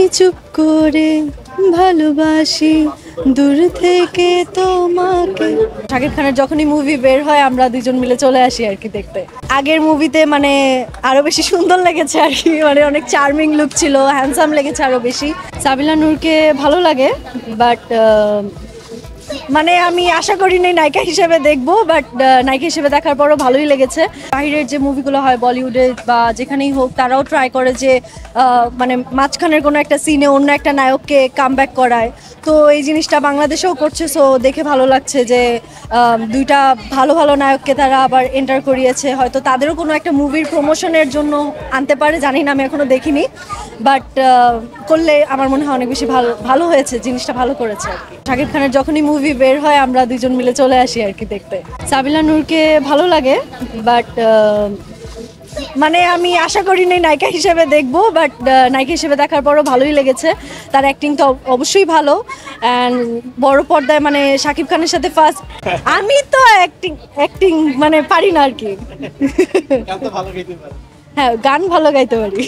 আমি চুপ করে ভালোবাসি দূর থেকে তোমাকে। শাকিব খানের যখনই মুভি বের হয় আমরা দুজন মিলে চলে আসি আর কি দেখতে। আগের মুভিতে মানে আরো বেশি সুন্দর লেগেছে আর কি, মানে অনেক চার্মিং লুক ছিল, হ্যান্ডসাম লেগেছে আরো বেশি। সাবিলা নূরকে ভালো লাগে, বাট মানে আমি আশা করিনি নায়িকা হিসেবে দেখবো, বাট নায়িকা হিসেবে দেখার পরও ভালোই লেগেছে। বাইরের যে মুভিগুলো হয় বলিউডে বা যেখানেই হোক, তারাও ট্রাই করে যে মানে মাঝখানের কোনো একটা সিনে অন্য একটা নায়ককে কামব্যাক করায়। তো এই জিনিসটা বাংলাদেশেও করছে, সো দেখে ভালো লাগছে যে দুইটা ভালো ভালো নায়ককে তারা আবার এন্টার করিয়েছে। হয়তো তাদেরও কোনো একটা মুভির প্রমোশনের জন্য আনতে পারে, জানি না, আমি এখনো দেখিনি, বাট করলে আমার মনে হয় অনেক বেশি ভালো হয়েছে, জিনিসটা ভালো করেছে আর কি। শাকিব খানের যখনই মুভি বের হয় আমরা দুজন মিলে চলে আসি আর কি দেখতে। সাবিলা নূরকে ভালো লাগে, বাট মানে আমি আশা করিনি নায়িকা হিসেবে দেখবো, বাট নায়িকা হিসেবে দেখার পরও ভালোই লেগেছে। তার অ্যাক্টিং তো অবশ্যই ভালো, অ্যান্ড বড় পর্দায় মানে শাকিব খানের সাথে ফার্স্ট। আমি তো অ্যাক্টিং মানে পারি না আর কি। হ্যাঁ, গান ভালো গাইতে পারি।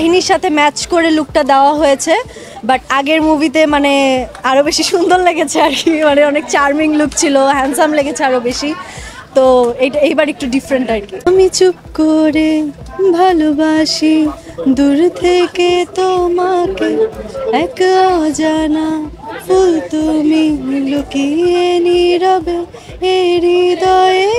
ইনির সাথে ম্যাচ করে লুকটা দেওয়া হয়েছে, বাট আগের মুভিতে মানে আরো বেশি সুন্দর লেগেছে আর কি, মানে অনেক চার্মিং লুক ছিল, হ্যান্ডসাম লেগেছে আরো বেশি। তো এইবার একটু ডিফারেন্ট আর কি। আমি চুপ করে ভালোবাসি দূর থেকে তোমাকে, এক অজানা ফুল তুমি লুকিয়ে নীরবে হৃদয়ে